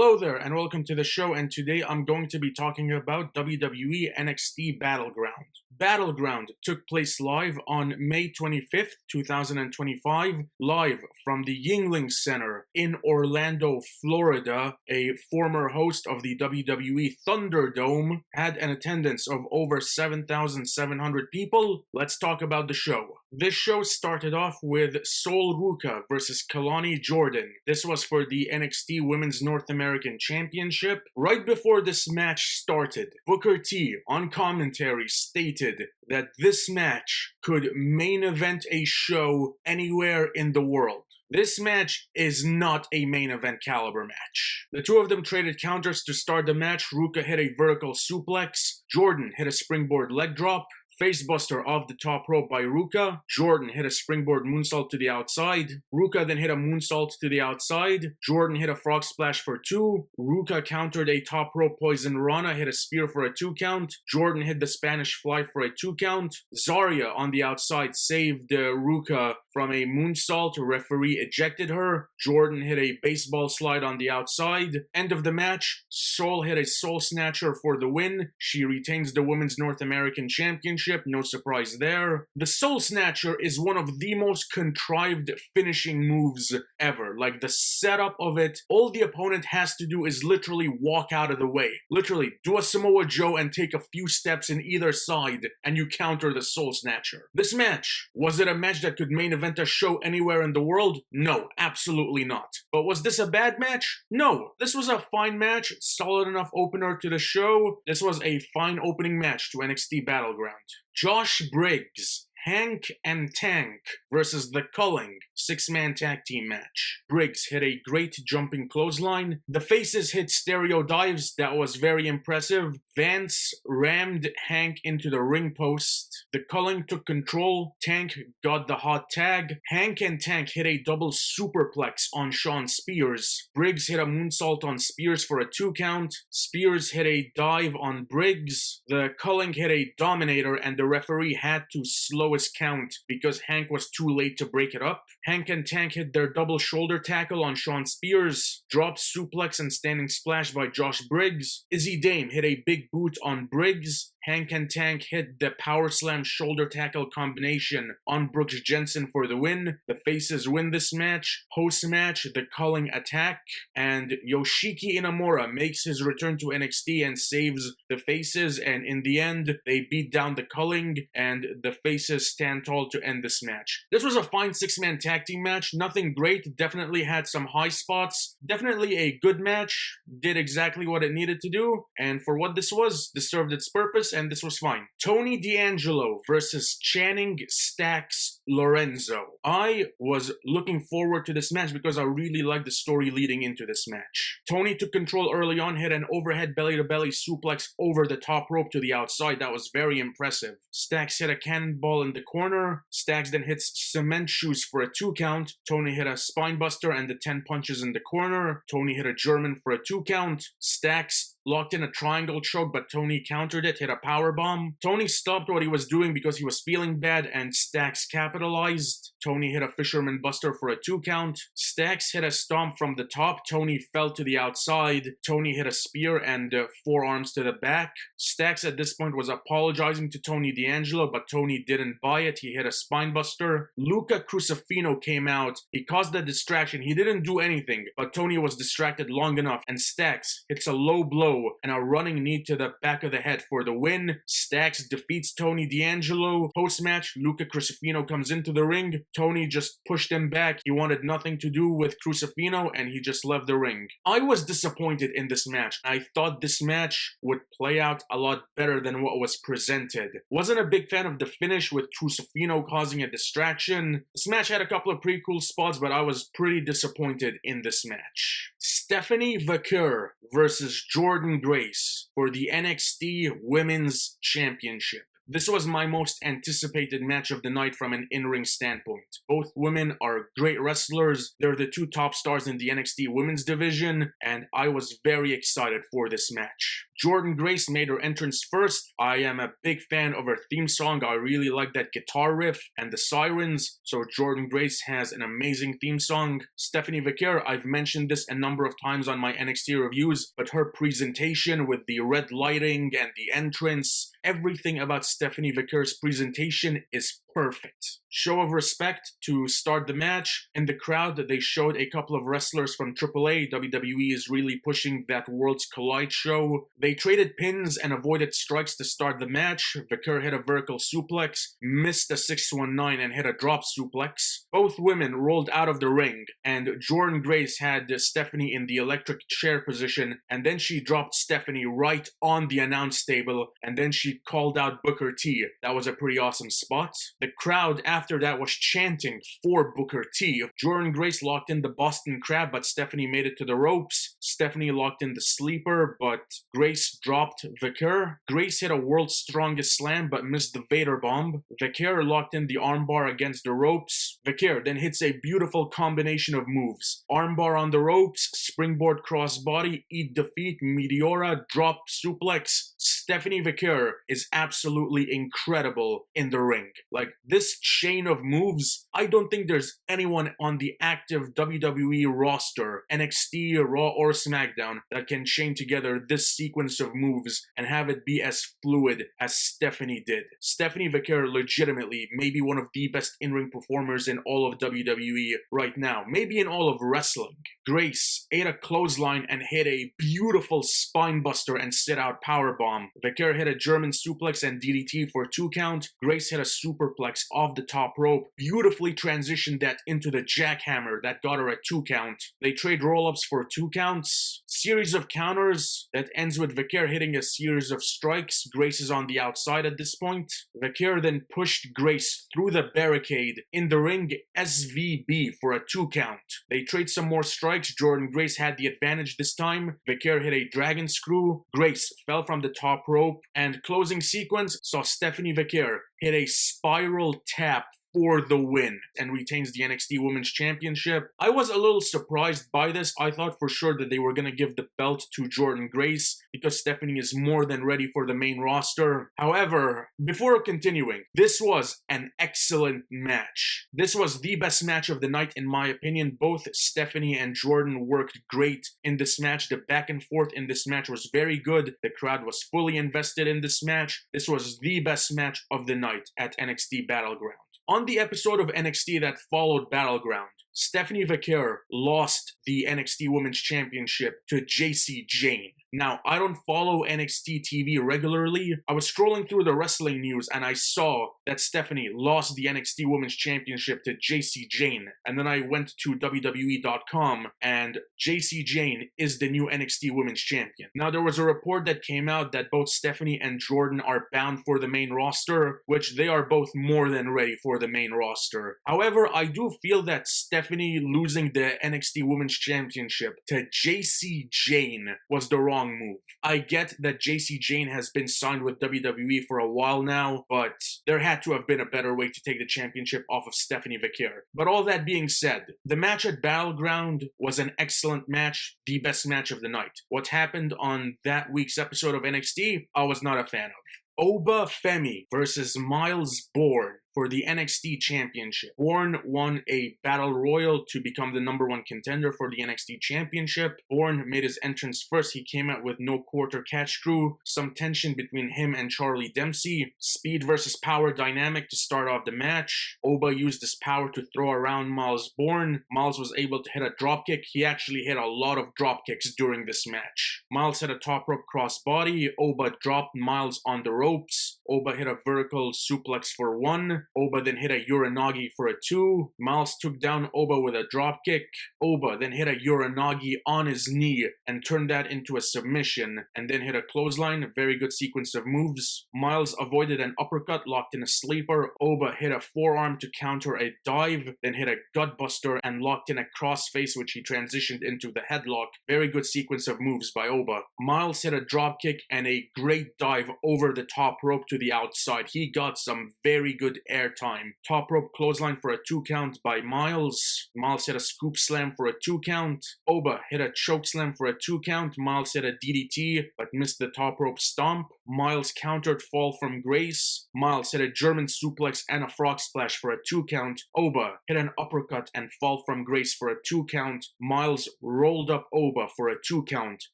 Hello there and welcome to the show, and today I'm going to be talking about WWE NXT Battleground. Battleground took place live on May 25th, 2025, live from the Yuengling Center in Orlando, Florida. A former host of the WWE Thunderdome had an attendance of over 7,700 people. Let's talk about the show. This show started off with Sol Ruca versus Kalani Jordan. This was for the NXT Women's North American Championship. Right before this match started, Booker T on commentary stated that this match could main event a show anywhere in the world. This match is not a main event caliber match. The two of them traded counters to start the match. Ruca hit a vertical suplex. Jordan hit a springboard leg drop. Facebuster off the top rope by Ruca. Jordan hit a springboard moonsault to the outside. Ruca then hit a moonsault to the outside. Jordan hit a frog splash for 2. Ruca countered a top rope poison rana, hit a spear for a 2 count. Jordan hit the Spanish fly for a 2 count. Zarya on the outside saved Ruca from a moonsault. Referee ejected her. Jordan hit a baseball slide on the outside. End of the match. Sol hit a soul snatcher for the win. She retains the Women's North American Championship. No surprise there. The Soul Snatcher is one of the most contrived finishing moves ever. Like, the setup of it, all the opponent has to do is literally walk out of the way. Literally, do a Samoa Joe and take a few steps in either side, and you counter the Soul Snatcher. This match, was it a match that could main event a show anywhere in the world? No, absolutely not. But was this a bad match? No. This was a fine match, solid enough opener to the show. This was a fine opening match to NXT Battleground. Josh Briggs, Hank and Tank versus The Culling, 6-man tag team match. Briggs hit a great jumping clothesline. The faces hit stereo dives. That was very impressive. Vance rammed Hank into the ring post. The Culling took control. Tank got the hot tag. Hank and Tank hit a double superplex on Shawn Spears. Briggs hit a moonsault on Spears for a 2 count. Spears hit a dive on Briggs. The Culling hit a Dominator, and the referee had to slow his count because Hank was too late to break it up. Hank and Tank hit their double shoulder tackle on Shawn Spears. Drop suplex and standing splash by Josh Briggs. Izzy Dame hit a big boot on Briggs. Hank and Tank hit the power slam shoulder tackle combination on Brooks Jensen for the win. The faces win this match. Post-match, the Culling attack, and Yoshiki Inamura makes his return to NXT and saves the faces, and in the end, they beat down the Culling, and the faces stand tall to end this match. This was a fine 6-man tag team match. Nothing great. Definitely had some high spots. Definitely a good match. Did exactly what it needed to do, and for what this was, this served its purpose, and this was fine. Tony D'Angelo versus Channing Stacks Lorenzo. I was looking forward to this match because I really liked the story leading into this match. Tony took control early on, hit an overhead belly-to-belly suplex over the top rope to the outside. That was very impressive. Stacks hit a cannonball in the corner. Stacks then hits cement shoes for a 2 count. Tony hit a spinebuster and the 10 punches in the corner. Tony hit a German for a 2 count. Stacks locked in a triangle choke, but Tony countered it, hit a powerbomb. Tony stopped what he was doing because he was feeling bad, and Stacks capitalized. Tony hit a Fisherman Buster for a 2 count. Stacks hit a stomp from the top. Tony fell to the outside. Tony hit a spear and forearms to the back. Stacks at this point was apologizing to Tony D'Angelo, but Tony didn't buy it. He hit a spine buster. Luca Crucifino came out. He caused a distraction. He didn't do anything, but Tony was distracted long enough, and Stacks hits a low blow and a running knee to the back of the head for the win. Stacks defeats Tony D'Angelo. Post-match, Luca Crucifino comes into the ring. Tony just pushed him back. He wanted nothing to do with Crucifino, and he just left the ring. I was disappointed in this match. I thought this match would play out a lot better than what was presented. Wasn't a big fan of the finish with Crucifino causing a distraction. This match had a couple of pretty cool spots, but I was pretty disappointed in this match. Stephanie Vaquer versus Jordan Grace for the NXT Women's Championship. This was my most anticipated match of the night from an in-ring standpoint. Both women are great wrestlers. They're the 2 top stars in the NXT Women's division, and I was very excited for this match. Jordynne Grace made her entrance first. I am a big fan of her theme song. I really like that guitar riff and the sirens. So Jordynne Grace has an amazing theme song. Stephanie Vaquer, I've mentioned this a number of times on my NXT reviews, but her presentation with the red lighting and the entrance, everything about Stephanie Vaquer's presentation is perfect. Show of respect to start the match. In the crowd, they showed a couple of wrestlers from AAA. WWE is really pushing that Worlds Collide show. They traded pins and avoided strikes to start the match. Vaquer hit a vertical suplex, missed a 619 and hit a drop suplex. Both women rolled out of the ring, and Jordynne Grace had Stephanie in the electric chair position, and then she dropped Stephanie right on the announce table, and then she called out Booker T. That was a pretty awesome spot. The crowd after that was chanting for Booker T. Jordynne Grace locked in the Boston Crab, but Stephanie made it to the ropes. Stephanie locked in the sleeper, but Grace dropped Vaquer. Grace hit a world's strongest slam, but missed the Vader bomb. Vaquer locked in the armbar against the ropes. Vaquer then hits a beautiful combination of moves. Armbar on the ropes, springboard crossbody, eat defeat, Meteora, drop suplex. Stephanie Vaquer is absolutely incredible in the ring. Like, this chain of moves, I don't think there's anyone on the active WWE roster, NXT, Raw, or SmackDown, that can chain together this sequence of moves and have it be as fluid as Stephanie did. Stephanie Vaquer legitimately may be one of the best in-ring performers in all of WWE right now, maybe in all of wrestling. Grace ate a clothesline and hit a beautiful spinebuster and sit-out powerbomb. Vaquer hit a German suplex and DDT for a 2 count. Grace hit a superplex off the top rope, beautifully transitioned that into the jackhammer that got her a 2 count. They trade roll-ups for 2 counts. Series of counters that ends with Vaquer hitting a series of strikes. Grace is on the outside at this point. Vaquer then pushed Grace through the barricade in the ring, SVB for a 2 count. They trade some more strikes. Jordynne Grace had the advantage this time. Vaquer hit a dragon screw. Grace fell from the top rope, and closing sequence saw Stephanie Vaquer hit a spiral tap for the win and retains the NXT Women's Championship. I was a little surprised by this. I thought for sure that they were going to give the belt to Jordynne Grace because Stephanie is more than ready for the main roster. However, before continuing, this was an excellent match. This was the best match of the night in my opinion. Both Stephanie and Jordynne worked great in this match. The back and forth in this match was very good. The crowd was fully invested in this match. This was the best match of the night at NXT Battleground. On the episode of NXT that followed Battleground, Stephanie Vaquer lost the NXT Women's Championship to JC Jane. Now, I don't follow NXT TV regularly. I was scrolling through the wrestling news and I saw that Stephanie lost the NXT Women's Championship to JC Jane. And then I went to WWE.com and JC Jane is the new NXT Women's Champion. Now, there was a report that came out that both Stephanie and Jordynne are bound for the main roster, which they are both more than ready for the main roster. However, I do feel that Stephanie losing the NXT Women's Championship to JC Jane was the wrong move. I get that JC Jane has been signed with WWE for a while now, but there had to have been a better way to take the championship off of Stephanie Vaquer. But all that being said, the match at Battleground was an excellent match, the best match of the night. What happened on that week's episode of NXT, I was not a fan of. Oba Femi versus Miles Bourne for the NXT Championship. Bourne won a Battle Royal to become the #1 contender for the NXT Championship. Bourne made his entrance first. He came out with no quarter catch screw, some tension between him and Charlie Dempsey, speed versus power dynamic to start off the match. Oba used his power to throw around Miles Bourne. Miles was able to hit a dropkick. He actually hit a lot of dropkicks during this match. Miles hit a top rope crossbody. Oba dropped Miles on the ropes. Oba hit a vertical suplex for 1. Oba then hit a Uranagi for a 2. Miles took down Oba with a dropkick. Oba then hit a Uranagi on his knee and turned that into a submission, and then hit a clothesline. A very good sequence of moves. Miles avoided an uppercut, locked in a sleeper. Oba hit a forearm to counter a dive, then hit a gutbuster and locked in a crossface, which he transitioned into the headlock. Very good sequence of moves by Oba. Miles hit a dropkick and a great dive over the top rope to to the outside. He got some very good airtime. Top rope clothesline for a 2 count by Miles. Miles hit a scoop slam for a 2 count. Oba hit a choke slam for a 2 count. Miles hit a DDT but missed the top rope stomp. Miles countered fall from Grace. Miles hit a German suplex and a frog splash for a 2 count. Oba hit an uppercut and fall from Grace for a 2 count. Miles rolled up Oba for a 2 count.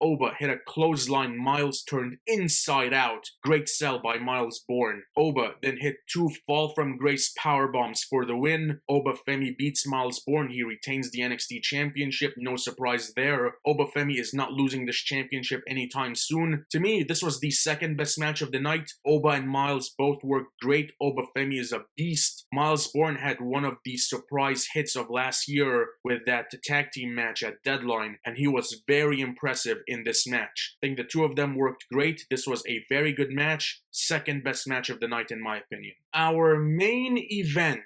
Oba hit a clothesline. Miles turned inside out. Great sell by Miles Bourne. Oba then hit 2 fall from Grace power bombs for the win. Oba Femi beats Miles Bourne. He retains the NXT championship. No surprise there. Oba Femi is not losing this championship anytime soon. To me, this was the second best match of the night. Oba and Miles both worked great. Oba Femi is a beast. Miles Bourne had one of the surprise hits of last year with that tag team match at Deadline, and he was very impressive in this match. I think the two of them worked great. This was a very good match. Second best match of the night in my opinion. Our main event,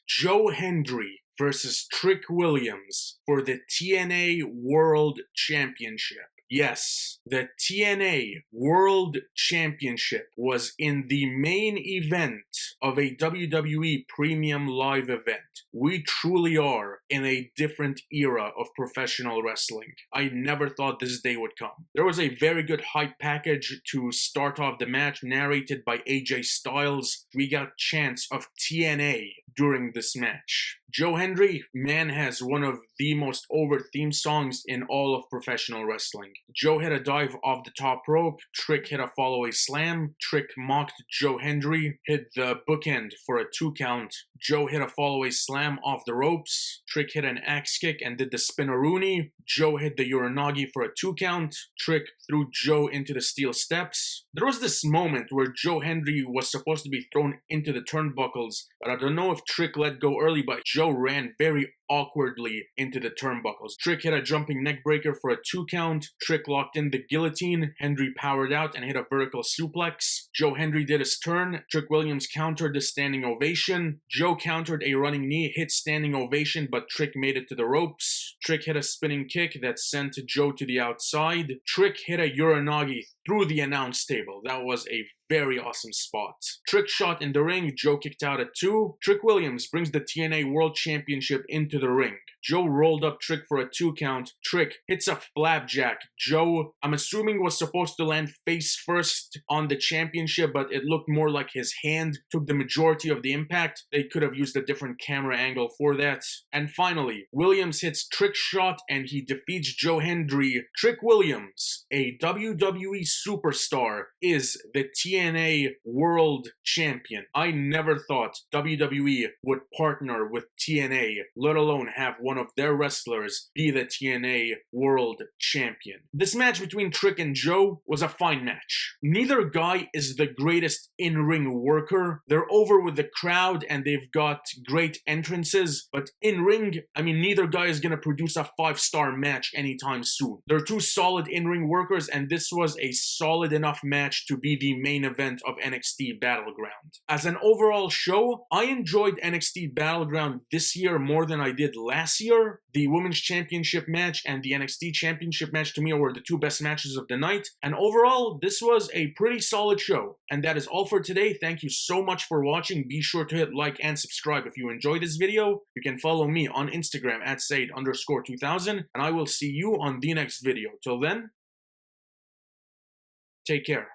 Joe Hendry versus Trick Williams for the TNA World Championship. Yes, the TNA World Championship was in the main event of a WWE Premium Live event. We truly are in a different era of professional wrestling. I never thought this day would come. There was a very good hype package to start off the match, narrated by AJ Styles. We got chants of TNA during this match. Joe Hendry, man, has one of the most over theme songs in all of professional wrestling. Joe hit a dive off the top rope. Trick hit a follow-away slam. Trick mocked Joe Hendry, hit the bookend for a 2 count. Joe hit a follow-away slam off the ropes. Trick hit an axe kick and did the spinneroonie. Joe hit the Uranagi for a 2 count. Trick threw Joe into the steel steps. There was this moment where Joe Hendry was supposed to be thrown into the turnbuckles, but I don't know if Trick let go early, but Joe ran very awkwardly into the turnbuckles. Trick hit a jumping neckbreaker for a 2 count. Trick locked in the guillotine. Hendry powered out and hit a vertical suplex. Joe Hendry did his turn. Trick Williams countered the standing ovation. Joe countered a running knee, hit standing ovation, but Trick made it to the ropes. Trick hit a spinning kick that sent Joe to the outside. Trick hit a Uranagi through the announce table. That was a very awesome spot. Trick shot in the ring. Joe kicked out at 2. Trick Williams brings the TNA World Championship into the ring. Joe rolled up Trick for a 2 count. Trick hits a flapjack. Joe, I'm assuming, was supposed to land face first on the championship, but it looked more like his hand took the majority of the impact. They could have used a different camera angle for that. And finally, Williams hits Trick shot and he defeats Joe Hendry. Trick Williams, a WWE superstar, is the TNA World Champion. I never thought WWE would partner with TNA, let alone have one of their wrestlers be the TNA World Champion. This match between Trick and Joe was a fine match. Neither guy is the greatest in-ring worker. They're over with the crowd and they've got great entrances, but in-ring, I mean, neither guy is gonna produce a 5-star match anytime soon. They're two solid in-ring workers, and this was a solid enough match to be the main event of NXT Battleground. As an overall show, I enjoyed NXT Battleground this year more than I did last year. The Women's Championship match and the NXT Championship match to me were the two best matches of the night, and overall, this was a pretty solid show. And that is all for today. Thank you so much for watching. Be sure to hit like and subscribe if you enjoyed this video. You can follow me on Instagram at Said_2000, and I will see you on the next video. Till then, take care.